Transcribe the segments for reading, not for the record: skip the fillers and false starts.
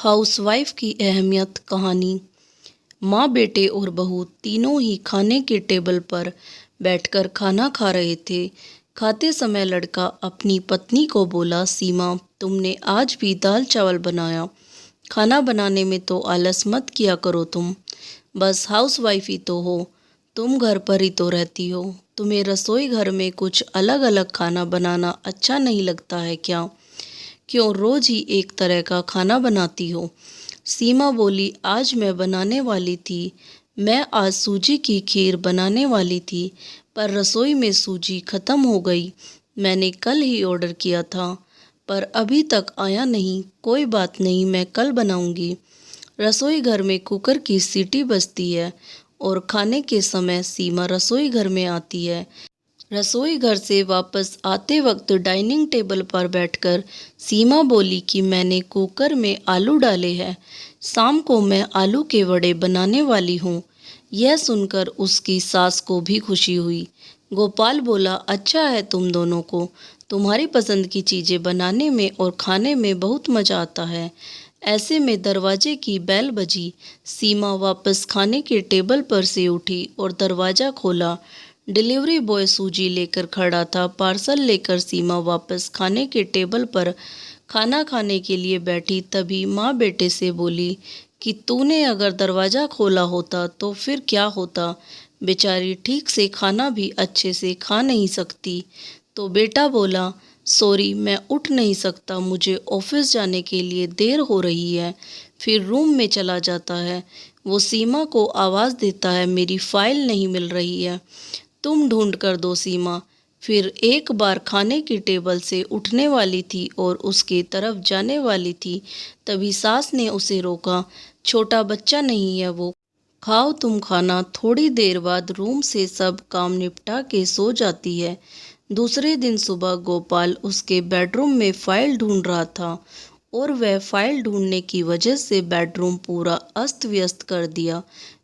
Housewife की अहमियत कहानी। माँ, बेटे और बहू तीनों ही खाने के टेबल पर बैठकर खाना खा रहे थे। खाते समय लड़का अपनी पत्नी को बोला, सीमा, तुमने आज भी दाल चावल बनाया। खाना बनाने में तो आलस मत किया करो तुम। बस हाउसवाइफ ही तो हो, तुम घर पर ही तो रहती हो। तुम्हें रसोई घर में कुछ अलग अलग खाना बनाना अच्छा नहीं लगता है क्या? क्यों रोज ही एक तरह का खाना बनाती हो? सीमा बोली, आज मैं बनाने वाली थी। मैं आज सूजी की खीर बनाने वाली थी, पर रसोई में सूजी खत्म हो गई। मैंने कल ही ऑर्डर किया था, पर अभी तक आया नहीं। कोई बात नहीं, मैं कल बनाऊंगी। रसोई घर में कुकर की सीटी बजती है और खाने के समय सीमा रसोई घर में आती है। रसोई घर से वापस आते वक्त डाइनिंग टेबल पर बैठकर सीमा बोली कि मैंने कुकर में आलू डाले हैं। शाम को मैं आलू के वड़े बनाने वाली हूँ। यह सुनकर उसकी सास को भी खुशी हुई। गोपाल बोला, अच्छा है तुम दोनों को। तुम्हारी पसंद की चीज़ें बनाने में और खाने में बहुत मज़ा आता है। ऐसे में दरवाजे की बेल बजी। सीमा वापस खाने के टेबल पर से उठी और दरवाज़ा खोला। डिलीवरी बॉय सूजी लेकर खड़ा था। पार्सल लेकर सीमा वापस खाने के टेबल पर खाना खाने के लिए बैठी। तभी माँ बेटे से बोली कि तूने अगर दरवाज़ा खोला होता तो फिर क्या होता? बेचारी ठीक से खाना भी अच्छे से खा नहीं सकती। तो बेटा बोला, सॉरी, मैं उठ नहीं सकता, मुझे ऑफिस जाने के लिए देर हो रही है। फिर रूम में चला जाता है। वो सीमा को आवाज़ देता है, मेरी फाइल नहीं मिल रही है, तुम ढूंढ कर दो सीमा। फिर एक बार खाने की टेबल से उठने वाली थी और उसके तरफ जाने वाली थी, तभी सास ने उसे रोका। छोटा बच्चा नहीं है वो, खाओ तुम खाना। थोड़ी देर बाद रूम से सब काम निपटा के सो जाती है। दूसरे दिन सुबह गोपाल उसके बेडरूम में फाइल ढूंढ रहा था और वह फाइल ढूंढने की वजह से बेडरूम पूरा अस्त व्यस्त कर दिया।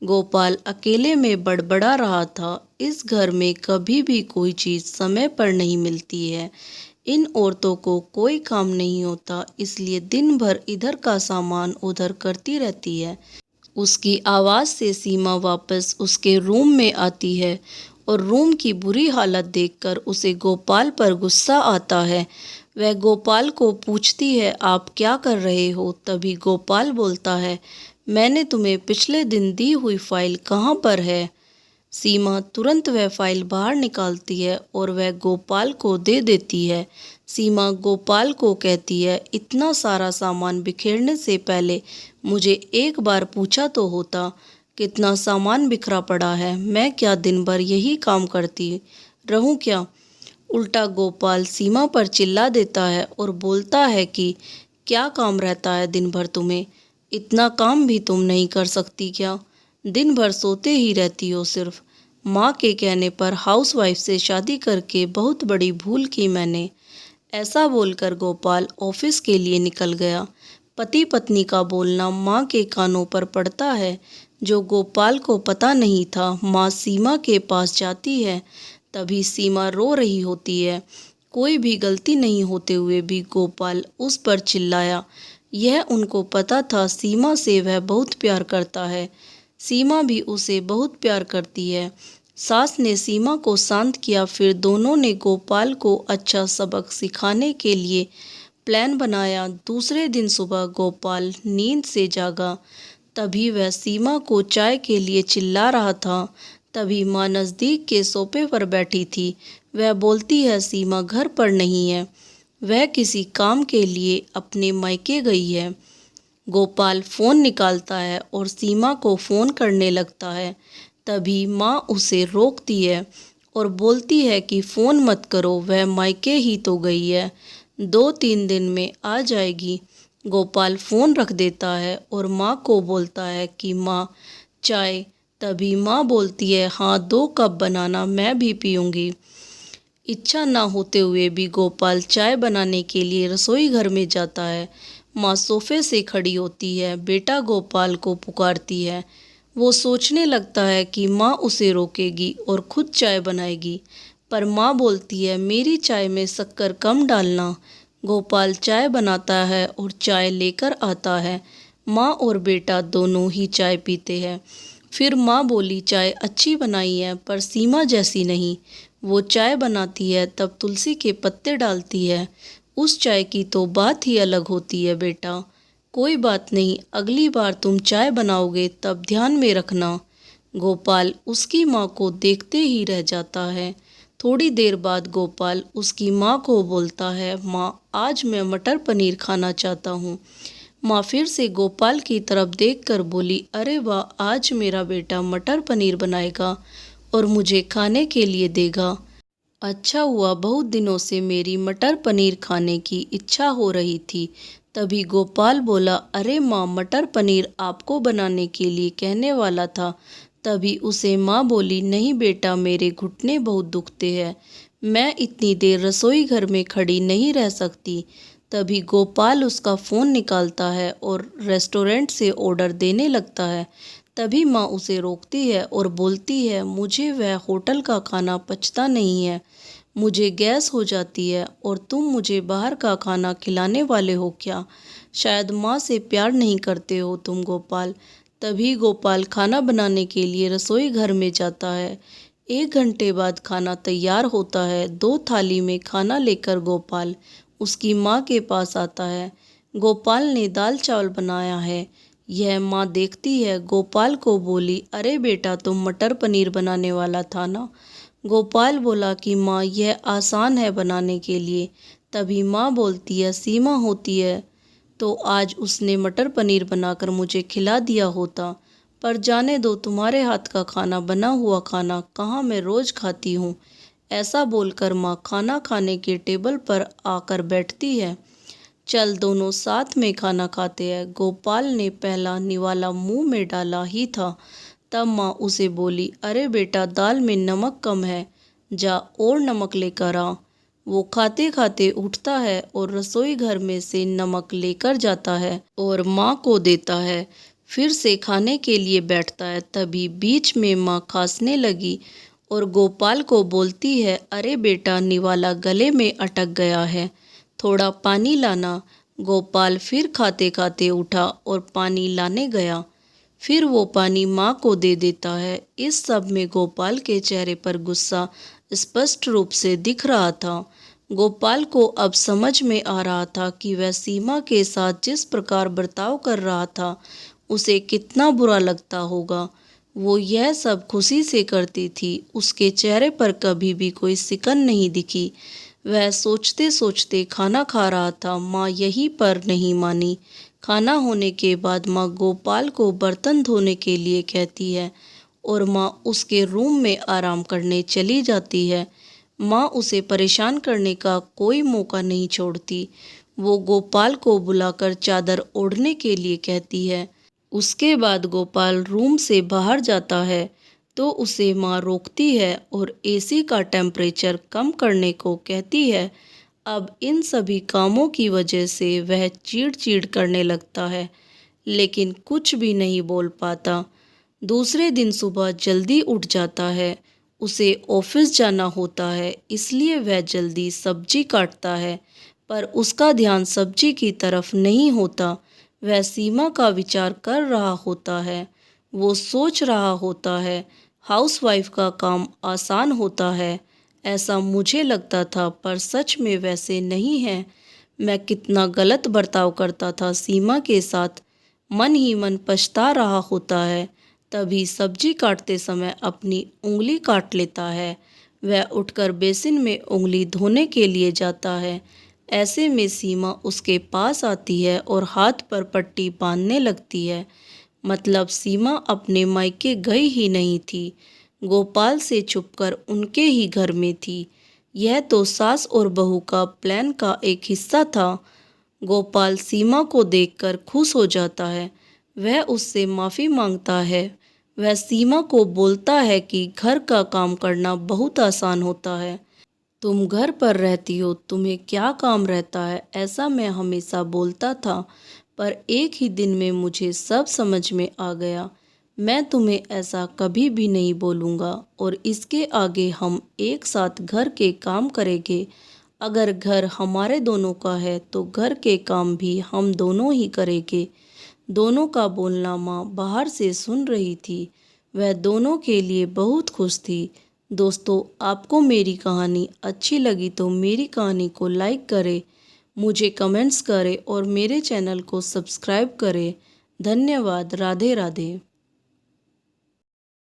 गोपाल अकेले में बड़बड़ा रहा था, इस घर में कभी भी कोई चीज़ समय पर नहीं मिलती है। इन औरतों को कोई काम नहीं होता, इसलिए दिन भर इधर का सामान उधर करती रहती है। उसकी आवाज़ से सीमा वापस उसके रूम में आती है और रूम की बुरी हालत देखकर उसे गोपाल पर गुस्सा आता है। वह गोपाल को पूछती है, आप क्या कर रहे हो? तभी गोपाल बोलता है, मैंने तुम्हें पिछले दिन दी हुई फाइल कहाँ पर है? सीमा तुरंत वह फाइल बाहर निकालती है और वह गोपाल को दे देती है। सीमा गोपाल को कहती है, इतना सारा सामान बिखेरने से पहले मुझे एक बार पूछा तो होता। कितना सामान बिखरा पड़ा है, मैं क्या दिन भर यही काम करती रहूं क्या? उल्टा गोपाल सीमा पर चिल्ला देता है और बोलता है कि क्या काम रहता है दिन भर तुम्हें? इतना काम भी तुम नहीं कर सकती क्या? दिन भर सोते ही रहती हो सिर्फ। माँ के कहने पर हाउसवाइफ से शादी करके बहुत बड़ी भूल की मैंने। ऐसा बोलकर गोपाल ऑफिस के लिए निकल गया। पति पत्नी का बोलना माँ के कानों पर पड़ता है, जो गोपाल को पता नहीं था। माँ सीमा के पास जाती है, तभी सीमा रो रही होती है। कोई भी गलती नहीं होते हुए भी गोपाल उस पर चिल्लाया। यह उनको पता था, सीमा से वह बहुत प्यार करता है। सीमा भी उसे बहुत प्यार करती है। सास ने सीमा को शांत किया। फिर दोनों ने गोपाल को अच्छा सबक सिखाने के लिए प्लान बनाया। दूसरे दिन सुबह गोपाल नींद से जागा, तभी वह सीमा को चाय के लिए चिल्ला रहा था। तभी माँ नज़दीक के सोफे पर बैठी थी। वह बोलती है, सीमा घर पर नहीं है, वह किसी काम के लिए अपने मायके गई है। गोपाल फ़ोन निकालता है और सीमा को फ़ोन करने लगता है। तभी माँ उसे रोकती है और बोलती है कि फ़ोन मत करो, वह मायके ही तो गई है, 2-3 दिन में आ जाएगी। गोपाल फ़ोन रख देता है और माँ को बोलता है कि माँ, चाय। तभी माँ बोलती है, हाँ 2 कप बनाना, मैं भी पीऊँगी। इच्छा ना होते हुए भी गोपाल चाय बनाने के लिए रसोई घर में जाता है। माँ सोफे से खड़ी होती है, बेटा गोपाल को पुकारती है। वो सोचने लगता है कि माँ उसे रोकेगी और खुद चाय बनाएगी, पर माँ बोलती है, मेरी चाय में शक्कर कम डालना। गोपाल चाय बनाता है और चाय लेकर आता है। माँ और बेटा दोनों ही चाय पीते हैं। फिर माँ बोली, चाय अच्छी बनाई है पर सीमा जैसी नहीं। वो चाय बनाती है तब तुलसी के पत्ते डालती है, उस चाय की तो बात ही अलग होती है बेटा। कोई बात नहीं, अगली बार तुम चाय बनाओगे तब ध्यान में रखना। गोपाल उसकी माँ को देखते ही रह जाता है। थोड़ी देर बाद गोपाल उसकी माँ को बोलता है, माँ आज मैं मटर पनीर खाना चाहता हूँ। माँ फिर से गोपाल की तरफ देखकर बोली, अरे वाह, आज मेरा बेटा मटर पनीर बनाएगा और मुझे खाने के लिए देगा। अच्छा हुआ, बहुत दिनों से मेरी मटर पनीर खाने की इच्छा हो रही थी। तभी गोपाल बोला, अरे माँ, मटर पनीर आपको बनाने के लिए कहने वाला था। तभी उसे माँ बोली, नहीं बेटा, मेरे घुटने बहुत दुखते हैं, मैं इतनी देर रसोई घर में खड़ी नहीं रह सकती। तभी गोपाल उसका फ़ोन निकालता है और रेस्टोरेंट से ऑर्डर देने लगता है। तभी माँ उसे रोकती है और बोलती है, मुझे वह होटल का खाना पचता नहीं है, मुझे गैस हो जाती है और तुम मुझे बाहर का खाना खिलाने वाले हो क्या? शायद माँ से प्यार नहीं करते हो तुम गोपाल। तभी गोपाल खाना बनाने के लिए रसोई घर में जाता है। 1 घंटे बाद खाना तैयार होता है। 2 थाली में खाना लेकर गोपाल उसकी माँ के पास आता है। गोपाल ने दाल चावल बनाया है। यह माँ देखती है, गोपाल को बोली, अरे बेटा, तुम मटर पनीर बनाने वाला था ना? गोपाल बोला कि माँ, यह आसान है बनाने के लिए। तभी माँ बोलती है, सीमा होती है तो आज उसने मटर पनीर बनाकर मुझे खिला दिया होता, पर जाने दो, तुम्हारे हाथ का खाना, बना हुआ खाना कहाँ मैं रोज़ खाती हूँ। ऐसा बोलकर माँ खाना खाने के टेबल पर आकर बैठती है। चल, दोनों साथ में खाना खाते हैं। गोपाल ने पहला निवाला मुंह में डाला ही था, तब माँ उसे बोली, अरे बेटा, दाल में नमक कम है, जा और नमक लेकर आ। वो खाते खाते उठता है और रसोई घर में से नमक लेकर जाता है और माँ को देता है। फिर से खाने के लिए बैठता है। तभी बीच में माँ खांसने लगी और गोपाल को बोलती है, अरे बेटा, निवाला गले में अटक गया है, थोड़ा पानी लाना। गोपाल फिर खाते खाते उठा और पानी लाने गया। फिर वो पानी माँ को दे देता है। इस सब में गोपाल के चेहरे पर गुस्सा स्पष्ट रूप से दिख रहा था। गोपाल को अब समझ में आ रहा था कि वह सीमा के साथ जिस प्रकार बर्ताव कर रहा था, उसे कितना बुरा लगता होगा। वो यह सब खुशी से करती थी, उसके चेहरे पर कभी भी कोई सिकन नहीं दिखी। वह सोचते सोचते खाना खा रहा था। माँ यहीं पर नहीं मानी। खाना होने के बाद माँ गोपाल को बर्तन धोने के लिए कहती है और माँ उसके रूम में आराम करने चली जाती है। माँ उसे परेशान करने का कोई मौका नहीं छोड़ती। वो गोपाल को बुलाकर चादर ओढ़ने के लिए कहती है। उसके बाद गोपाल रूम से बाहर जाता है तो उसे माँ रोकती है और एसी का टेम्परेचर कम करने को कहती है। अब इन सभी कामों की वजह से वह चीड़-चीड़ करने लगता है, लेकिन कुछ भी नहीं बोल पाता। दूसरे दिन सुबह जल्दी उठ जाता है। उसे ऑफिस जाना होता है, इसलिए वह जल्दी सब्जी काटता है, पर उसका ध्यान सब्जी की तरफ नहीं होता। वह सीमा का विचार कर रहा होता है। वो सोच रहा होता है, हाउसवाइफ का काम आसान होता है, ऐसा मुझे लगता था, पर सच में वैसे नहीं है। मैं कितना गलत बर्ताव करता था सीमा के साथ। मन ही मन पछता रहा होता है। तभी सब्जी काटते समय अपनी उंगली काट लेता है। वह उठकर बेसिन में उंगली धोने के लिए जाता है। ऐसे में सीमा उसके पास आती है और हाथ पर पट्टी बांधने लगती है। मतलब सीमा अपने मायके गई ही नहीं थी, गोपाल से छुपकर उनके ही घर में थी। यह तो सास और बहू का प्लान का एक हिस्सा था। गोपाल सीमा को देखकर खुश हो जाता है। वह उससे माफ़ी मांगता है। वह सीमा को बोलता है कि घर का काम करना बहुत आसान होता है। तुम घर पर रहती हो, तुम्हें क्या काम रहता है, ऐसा मैं हमेशा बोलता था, पर एक ही दिन में मुझे सब समझ में आ गया। मैं तुम्हें ऐसा कभी भी नहीं बोलूँगा और इसके आगे हम एक साथ घर के काम करेंगे। अगर घर हमारे दोनों का है तो घर के काम भी हम दोनों ही करेंगे। दोनों का बोलना माँ बाहर से सुन रही थी। वह दोनों के लिए बहुत खुश थी। दोस्तों, आपको मेरी कहानी अच्छी लगी तो मेरी कहानी को लाइक करें, मुझे कमेंट्स करें और मेरे चैनल को सब्सक्राइब करें। धन्यवाद। राधे राधे।